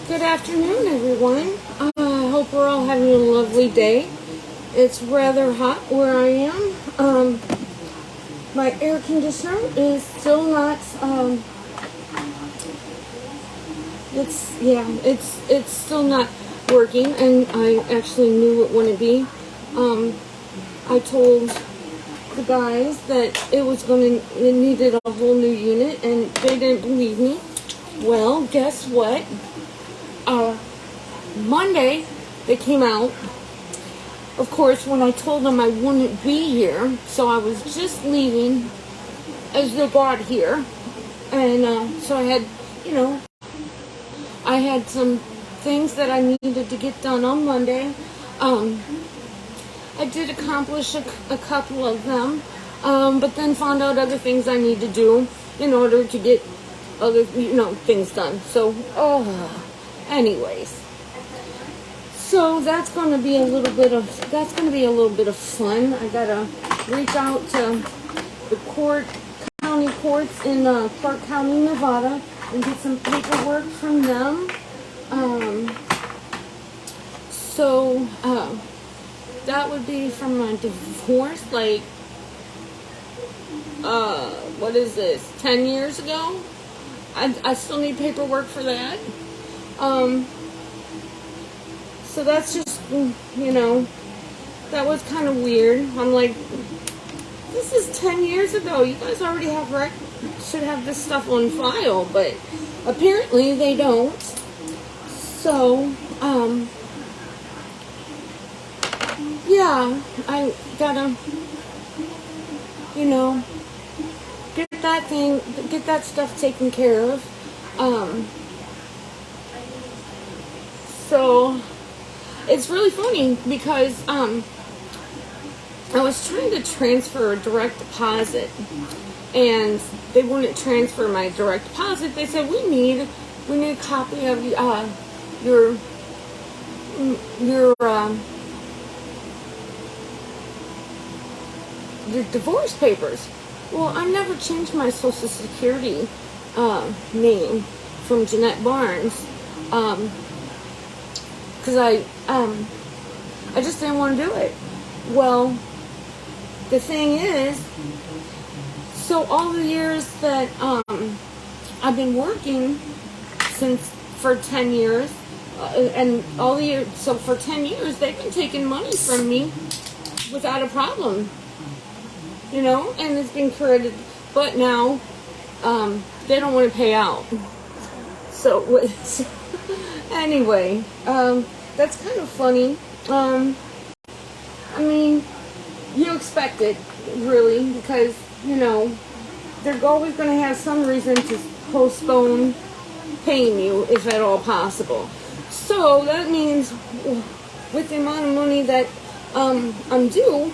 Good afternoon, everyone. I hope we're all having a lovely day. It's rather hot where I am. My air conditioner is still not. It's still not working, and I actually knew it wouldn't be. I told the guys that it needed a whole new unit, and they didn't believe me. Well, guess what? Monday, they came out. Of course, when I told them I wouldn't be here, so I was just leaving as they got here. And so I had some things that I needed to get done on Monday. I did accomplish a couple of them, but then found out other things I need to do in order to get other, things done. So, anyways. So that's going to be a little bit of fun. I gotta reach out to the county courts in Clark County, Nevada, and get some paperwork from them. That would be from my divorce, like, what is this, 10 years ago? I still need paperwork for that. So that's just, that was kind of weird. I'm like, this is 10 years ago. You guys already should have this stuff on file, but apparently they don't. So, I gotta, get that stuff taken care of. So it's really funny because I was trying to transfer a direct deposit, and they wouldn't transfer my direct deposit. They said we need a copy of your divorce papers. Well, I never changed my Social Security name from Jeanette Barnes. Because I just didn't want to do it. Well, the thing is, so all the years that I've been working for 10 years, and all the years, so for 10 years, they've been taking money from me without a problem, and it's been credited. But now, they don't want to pay out. So, anyway, that's kind of funny. You expect it, really, because, they're always going to have some reason to postpone paying you, if at all possible. So that means with the amount of money that I'm due,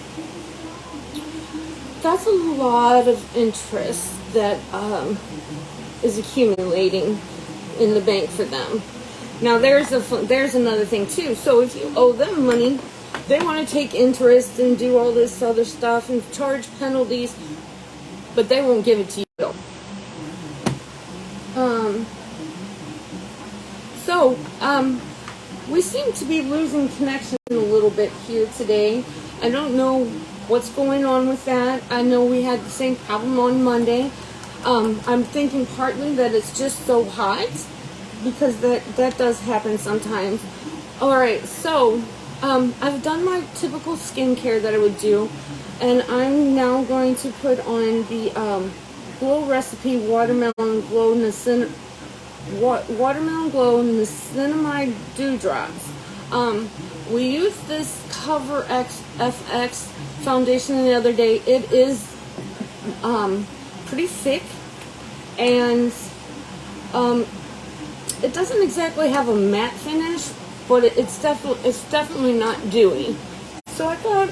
that's a lot of interest that is accumulating in the bank for them. Now there's another thing too. So if you owe them money, they want to take interest and do all this other stuff and charge penalties, but they won't give it to you. We seem to be losing connection a little bit here today. I don't know what's going on with that. I know we had the same problem on Monday. I'm thinking partly that it's just so hot, because that does happen sometimes. Alright, so I've done my typical skincare that I would do, and I'm now going to put on the Glow Recipe Watermelon Glow Niacinamide Dewdrops. We used this Cover FX foundation the other day. It is pretty thick, and it doesn't exactly have a matte finish, but it's definitely not dewy. So I thought,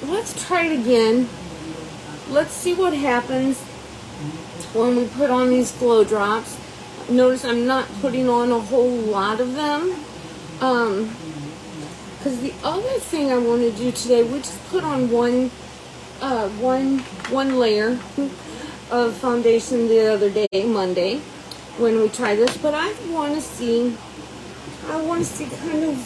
let's try it again. Let's see what happens when we put on these glow drops. Notice I'm not putting on a whole lot of them. Because the other thing I want to do today, we just put on one one layer of foundation the other day, Monday, when we try this, but I want to see kind of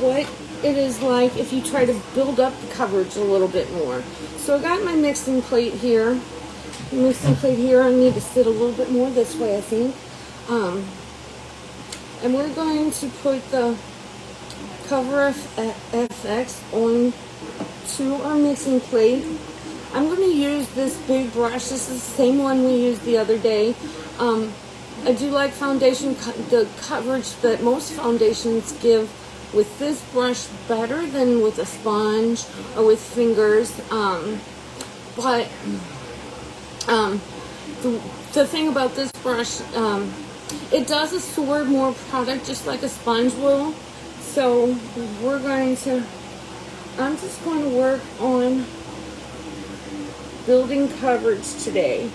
what it is like if you try to build up the coverage a little bit more. So I got my mixing plate here. The mixing plate here, I need to sit a little bit more this way, I think. And we're going to put the Cover FX on to our mixing plate. I'm going to use this big brush. This is the same one we used the other day. I do like foundation, the coverage that most foundations give with this brush better than with a sponge or with fingers. But the thing about this brush, it does absorb more product just like a sponge will. So I'm just going to work on building coverage today.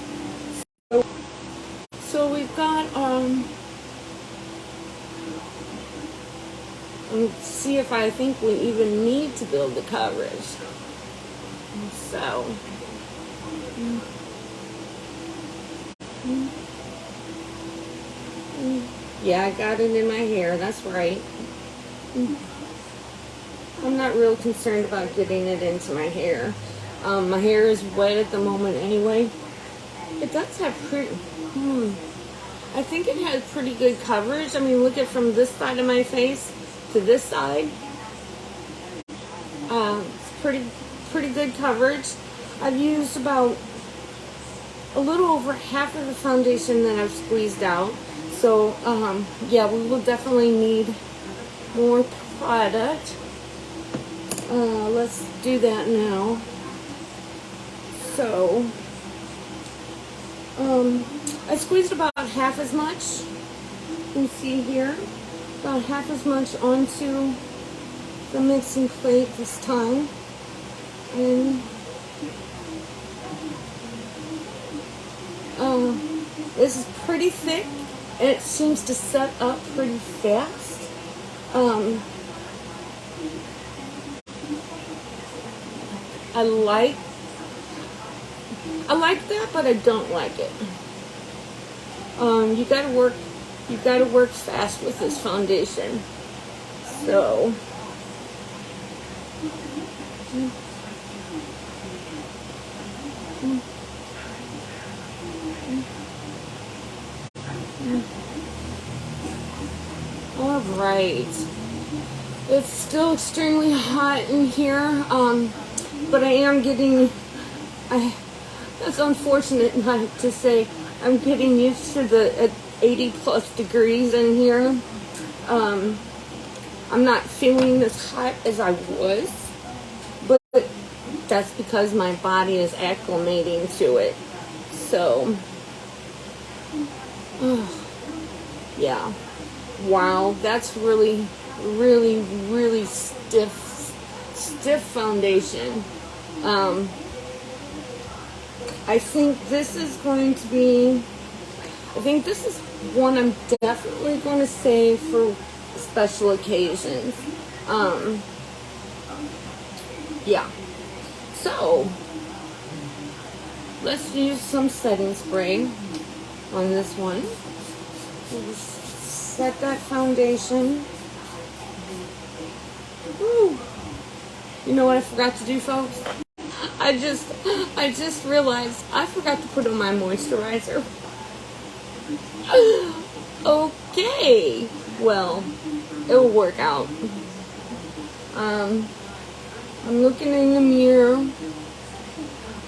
So we've got, let's see if I think we even need to build the coverage. So, yeah, I got it in my hair, that's right. I'm not real concerned about getting it into my hair. My hair is wet at the moment anyway. It does have pretty, I think it has pretty good coverage. I mean, look at from this side of my face to this side. It's pretty good coverage. I've used about a little over half of the foundation that I've squeezed out. So, yeah, we will definitely need more product. Let's do that now. So, I squeezed about half as much. You can see here, about half as much onto the mixing plate this time. And this is pretty thick. It seems to set up pretty fast. I like that, but I don't like it. You gotta work fast with this foundation. So all right. It's still extremely hot in here, but I am getting, that's unfortunate not to say, I'm getting used to the 80 plus degrees in here. I'm not feeling as hot as I was, but that's because my body is acclimating to it. So, yeah. Wow, that's really stiff foundation. I think this is going to be, I think this is one I'm definitely going to save for special occasions. Yeah. So, let's use some setting spray on this one. We'll just set that foundation. Woo. You know what I forgot to do, folks? I just realized I forgot to put on my moisturizer. Okay. Well, it'll work out. I'm looking in the mirror.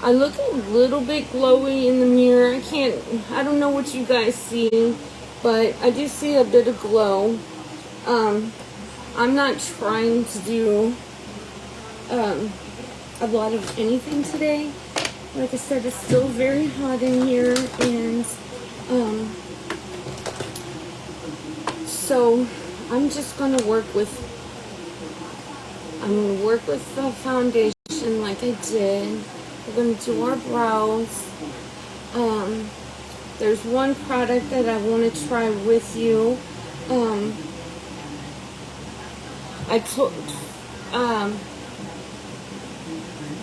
I look a little bit glowy in the mirror. I don't know what you guys see, but I do see a bit of glow. I'm not trying to do a lot of anything today. Like I said, it's still very hot in here, and so I'm just gonna work with the foundation like I did. We're gonna do our brows. There's one product that I want to try with you.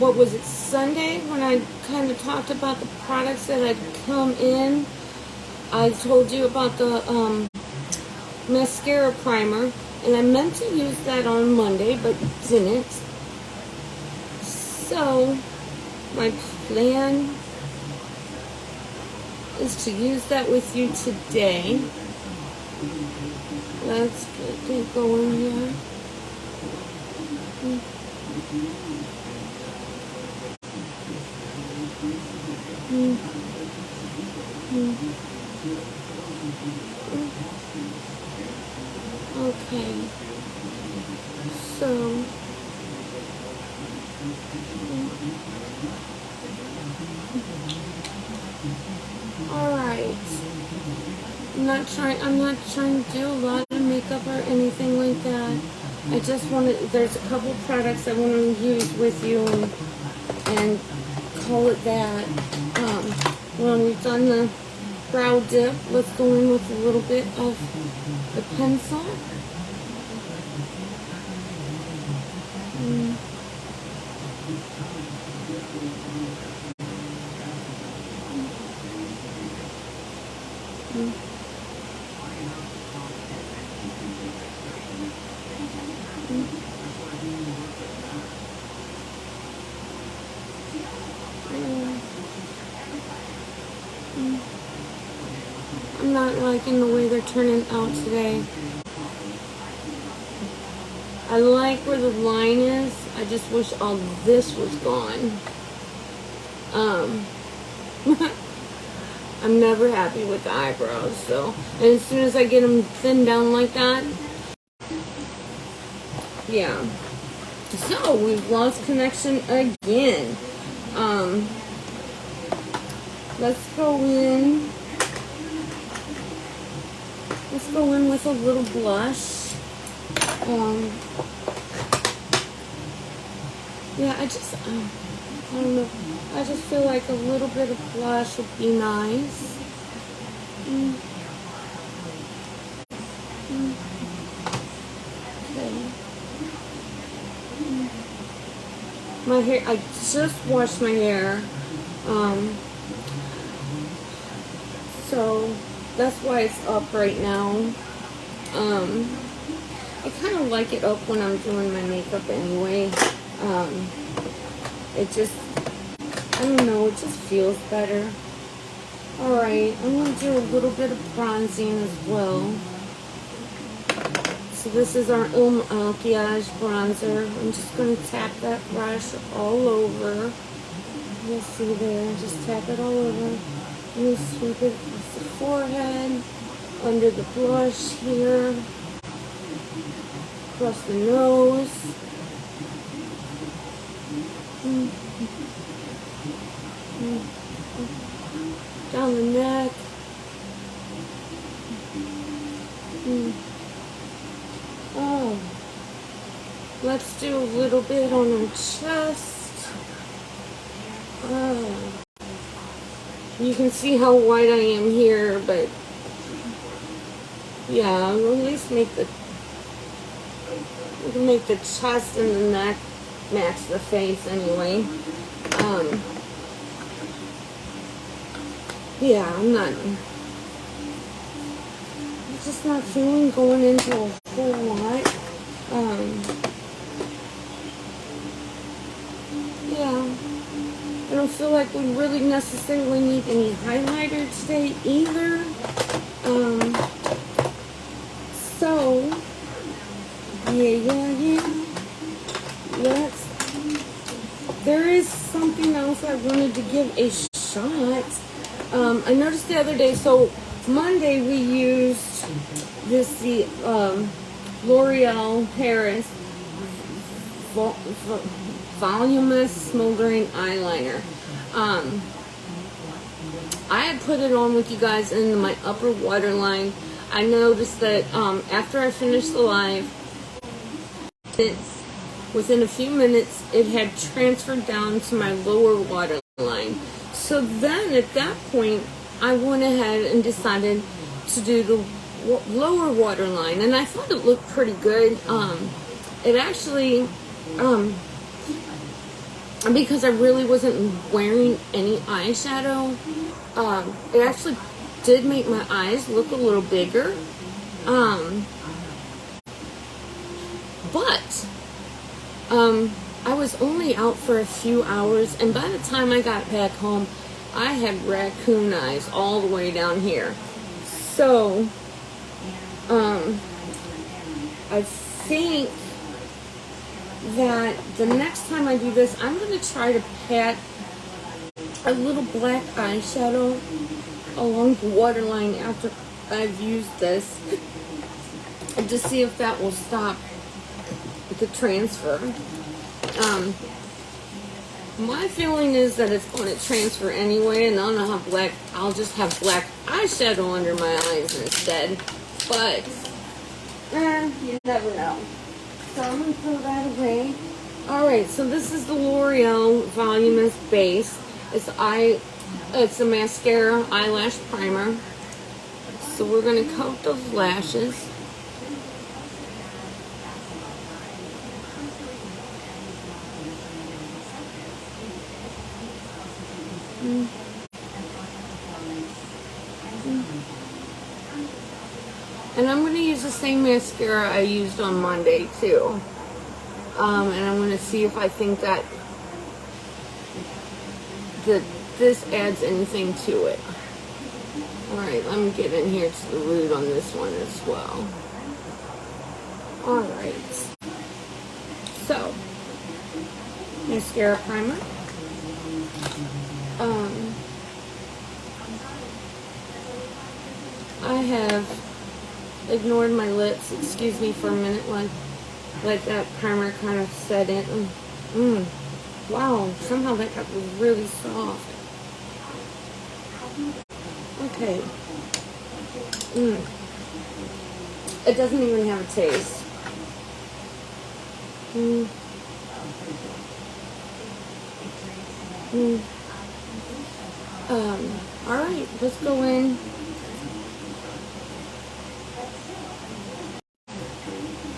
what was it, Sunday, when I kind of talked about the products that had come in. I told you about the mascara primer, and I meant to use that on Monday, but didn't. So my plan is to use that with you today. Let's get it going here. Okay, so all right. I'm not trying to do a lot of makeup or anything like that. I just there's a couple products I want to use with you and call it that. When we've done the brow dip, let's go in with a little bit of the pencil. I'm not liking the way they're turning out today. I like where the line is. I just wish all this was gone. I'm never happy with the eyebrows, so. And as soon as I get them thinned down like that, yeah. So, we've lost connection again. Let's go in. Let's go in with a little blush. Yeah, I don't know. I just feel like a little bit of blush would be nice. Okay. My hair, I just washed my hair. So that's why it's up right now. I kind of like it up when I'm doing my makeup anyway. It just, I don't know, it just feels better. Alright, I'm going to do a little bit of bronzing as well. So this is our Il Makiage bronzer. I'm just going to tap that brush all over. You'll see there, just tap it all over. And you sweep it across the forehead, under the blush here, across the nose. Down the neck. Oh, let's do a little bit on her chest. Oh, you can see how white I am here, but yeah, at least we can make the chest and the neck match the face anyway. Yeah, I'm just not feeling going into a whole lot. Yeah, I don't feel like we really necessarily need any highlighter today either. So, yeah. There is something else I wanted to give a shot. I noticed the other day, so Monday we used the L'Oreal Paris Voluminous Smoldering Eyeliner. I had put it on with you guys in my upper waterline. I noticed that after I finished the live, within a few minutes, it had transferred down to my lower waterline. So then, at that point, I went ahead and decided to do the lower waterline, and I thought it looked pretty good. It actually, because I really wasn't wearing any eyeshadow, it actually did make my eyes look a little bigger. But I was only out for a few hours, and by the time I got back home, I had raccoon eyes all the way down here. So, I think that the next time I do this, I'm going to try to pat a little black eyeshadow along the waterline after I've used this, and to see if that will stop the transfer. My feeling is that it's going to transfer anyway, and I'll just have black eyeshadow under my eyes instead. But you never know. So I'm going to throw that away. Alright, so this is the L'Oreal Voluminous Base. It's a mascara eyelash primer. So we're going to coat those lashes. And I'm going to use the same mascara I used on Monday too. And I'm going to see if I think that this adds anything to it. Alright, let me get in here to the root on this one as well. Alright. So, mascara primer. I have ignored my lips, excuse me for a minute, like that primer kind of set in. Wow, somehow that got really soft. Okay. It doesn't even have a taste. Alright, let's go in.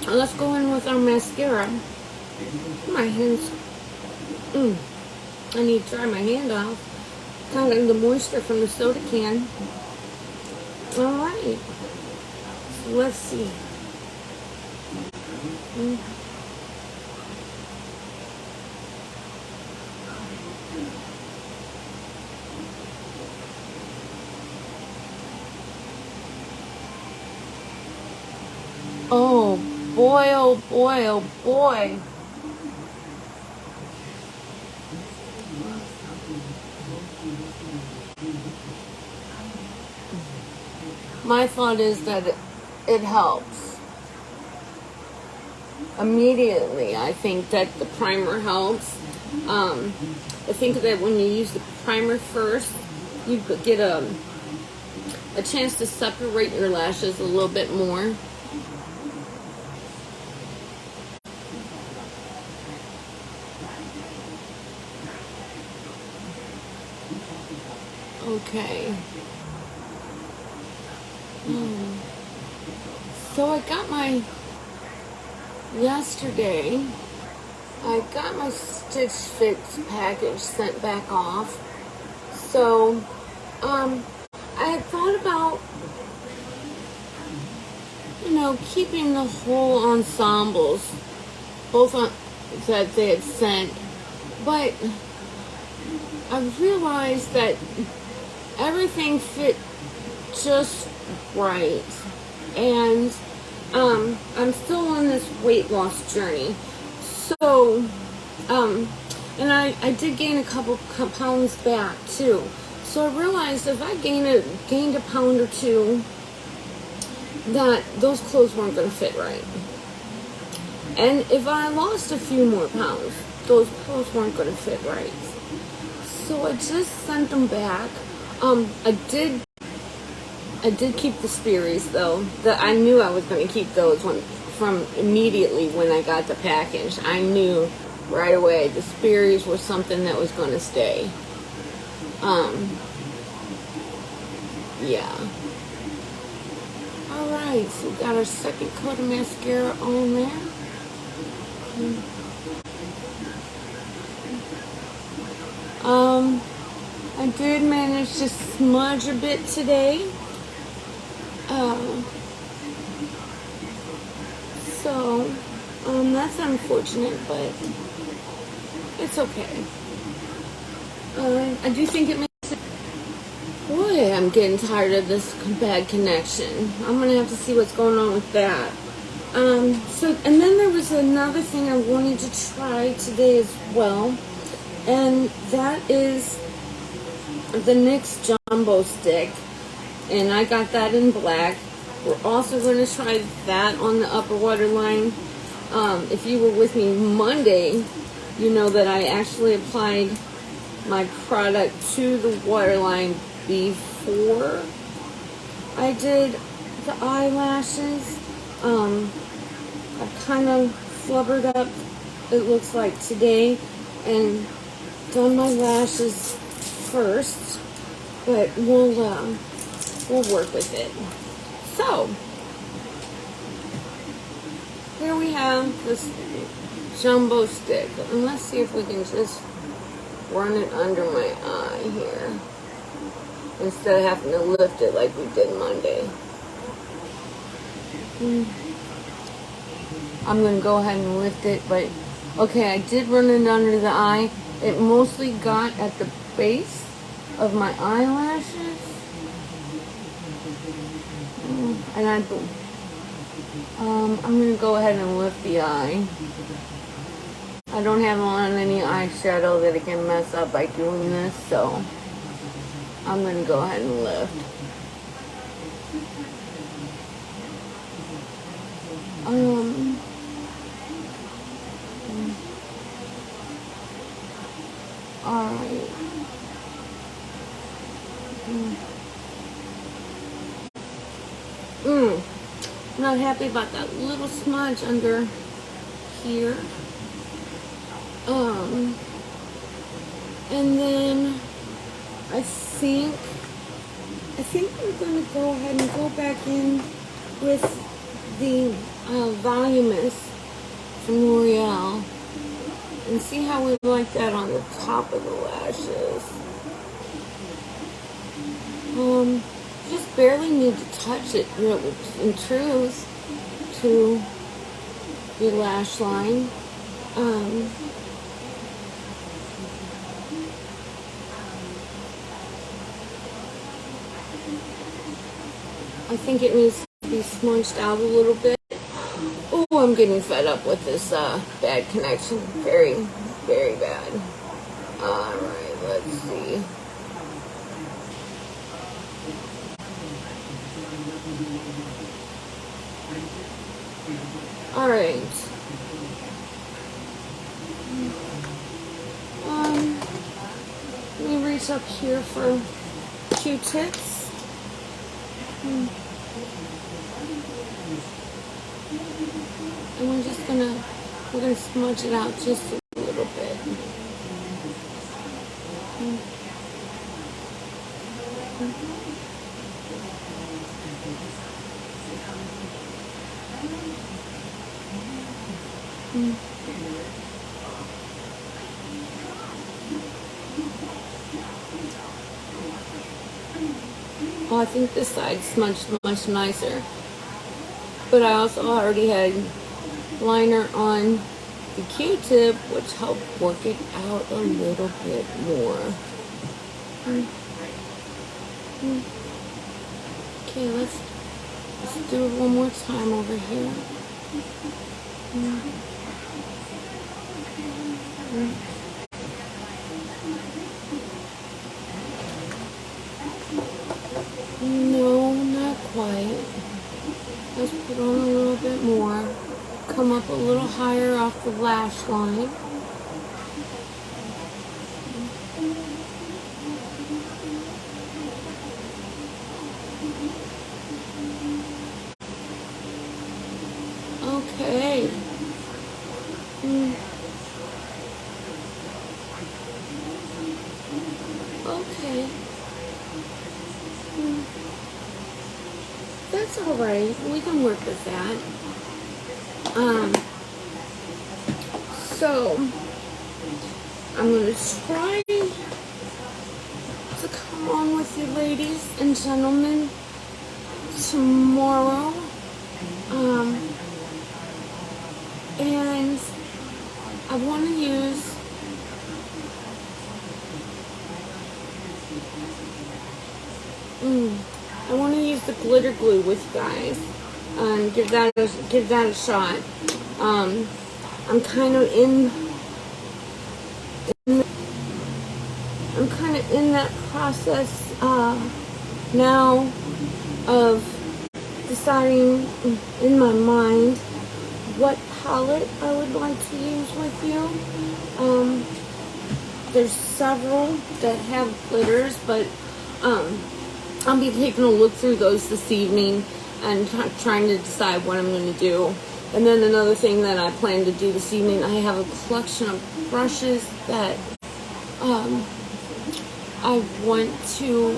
Let's go in with our mascara. My hands. I need to dry my hand off. Kind of the moisture from the soda can. Alright. So let's see. Oh boy, oh boy, oh boy. My thought is that it helps. Immediately, I think that the primer helps. I think that when you use the primer first, you get a chance to separate your lashes a little bit more. Okay. So yesterday, I got my Stitch Fix package sent back off. So, I had thought about, keeping the whole ensembles, that they had sent, but I realized that everything fit just right, and I'm still on this weight loss journey. So, and I did gain a couple pounds back too. So I realized if I gained a pound or two, that those clothes weren't going to fit right. And if I lost a few more pounds, those clothes weren't going to fit right. So I just sent them back. I did keep the Sperry's though. I knew I was going to keep those from immediately when I got the package. I knew right away the Sperry's were something that was going to stay. Yeah. Alright, so we got our second coat of mascara on there. I did manage to smudge a bit today. So, that's unfortunate, but it's okay. I do think it makes it... Boy, I'm getting tired of this bad connection. I'm going to have to see what's going on with that. And then there was another thing I wanted to try today as well. And that is the NYX Jumbo Stick. And I got that in black. We're also going to try that on the upper waterline. If you were with me Monday, you know that I actually applied my product to the waterline before I did the eyelashes. I've kind of flubbered up, it looks like today, and done my lashes first, but we'll work with it. So, here we have this jumbo stick. And let's see if we can just run it under my eye here, instead of having to lift it like we did Monday. I'm going to go ahead and lift it, but okay, I did run it under the eye. It mostly got at the base of my eyelashes. And I'm going to go ahead and lift the eye. I don't have on any eyeshadow that it can mess up by doing this, so I'm going to go ahead and lift. Alright. Not happy about that little smudge under here. And then I think I'm going to go ahead and go back in with the Voluminous from L'Oreal and see how we like that on the top of the lashes. Just barely need to touch it, you know, in truth, to your lash line. I think it needs to be smudged out a little bit. Oh, I'm getting fed up with this bad connection. Very, very bad. Alright, let's see. Alright. Let me reach up here for Q-tips. And we're gonna smudge it out just a little bit. Oh, I think this side smudged much nicer. But I also already had liner on the Q-tip, which helped work it out a little bit more. Okay, let's do it one more time over here. No, not quite. Let's put on a little bit more. Come up a little higher off the lash line. Okay. Okay. That's all right. We can work with that. So I'm going to try on with you, ladies and gentlemen, tomorrow. And I want to use the glitter glue with you guys and give that a shot. I'm kind of in that process now of deciding in my mind what palette I would like to use with you. There's several that have glitters, but I'll be taking a look through those this evening and trying to decide what I'm going to do. And then another thing that I plan to do this evening, I have a collection of brushes that I want to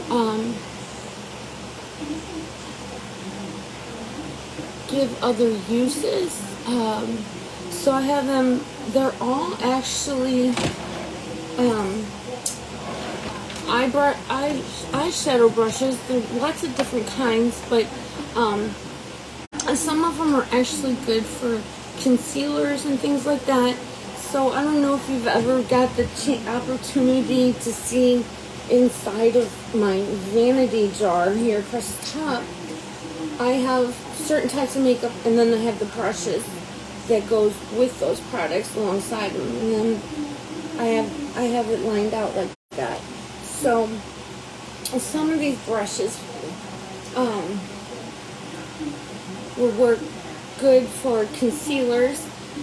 give other uses. So I have them, they're all actually eyeshadow brushes. There are lots of different kinds, but some of them are actually good for concealers and things like that. So I don't know if you've ever got the opportunity to see inside of my vanity jar here across the top. I have certain types of makeup, and then I have the brushes that goes with those products alongside them, and then I have it lined out like that. So some of these brushes will work good for concealers,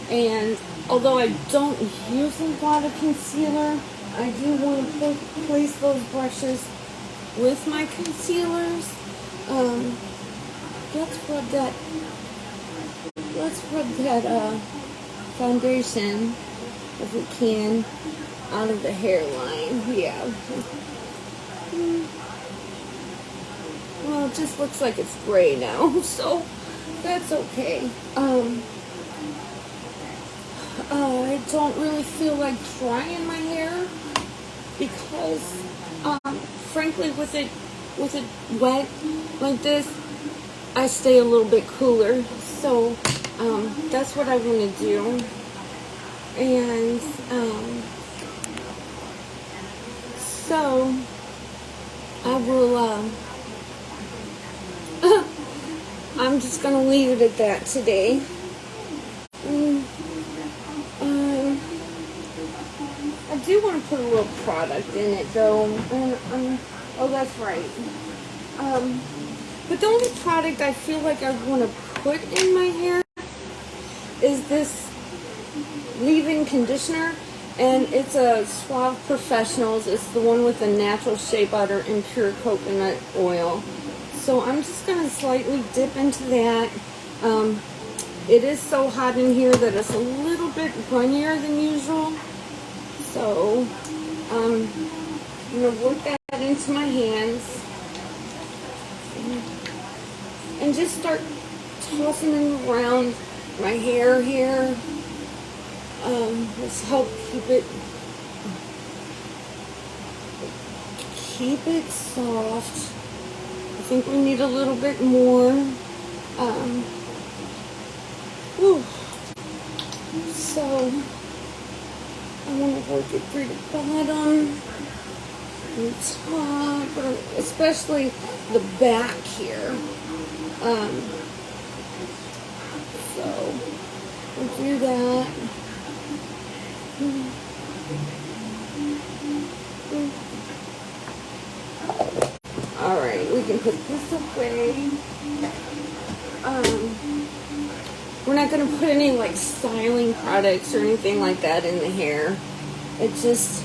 and although I don't use a lot of concealer, I do want to place those brushes with my concealers. Let's rub that foundation, if we can, out of the hairline. Yeah. Well, it just looks like it's gray now, so that's okay. I don't really feel like drying my hair because, frankly, with it wet like this, I stay a little bit cooler. So that's what I want to do. And so I will. I'm just gonna leave it at that today. I do want to put a little product in it though. Oh, that's right. But the only product I feel like I want to put in my hair is this leave-in conditioner, and it's a Suave Professionals. It's the one with the natural shea butter and pure coconut oil. So I'm just going to slightly dip into that. It is so hot in here that it's a little bit runnier than usual. So I'm going to work that into my hands and just start tossing it around my hair here. Let's help keep it soft. I think we need a little bit more. So I want to work it through the bottom and top, especially the back here. So we'll do that. Alright, we can put this away. We're not going to put any like styling products or anything like that in the hair. It just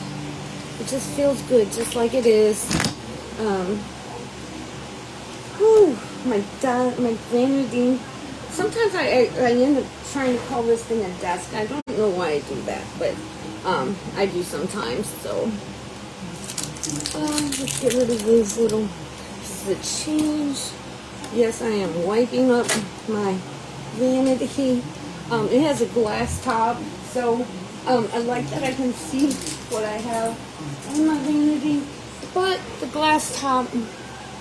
feels good just like it is. My vanity. Sometimes I end up trying to call this thing a desk. I don't know why I do that, but I do sometimes. So let's get rid of these little pieces of change. Yes, I am wiping up my vanity. It has a glass top, so I like that I can see what I have on my vanity. But the glass top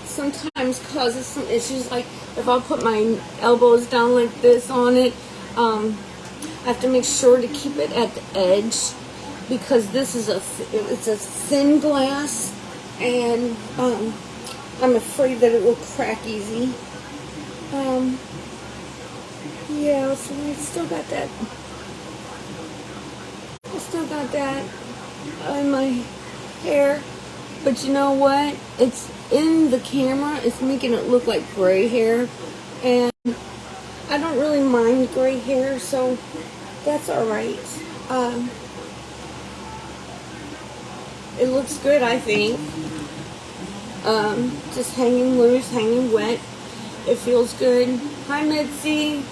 sometimes causes some issues. Like if I put my elbows down like this on it, I have to make sure to keep it at the edge because this is it's a thin glass, and I'm afraid that it will crack easy. Yeah, so I still got that. I still got that on my hair. But you know what? It's in the camera. It's making it look like gray hair. And I don't really mind gray hair, so that's alright. It looks good, I think. Just hanging loose, hanging wet. It feels good. Hi, Mitzi.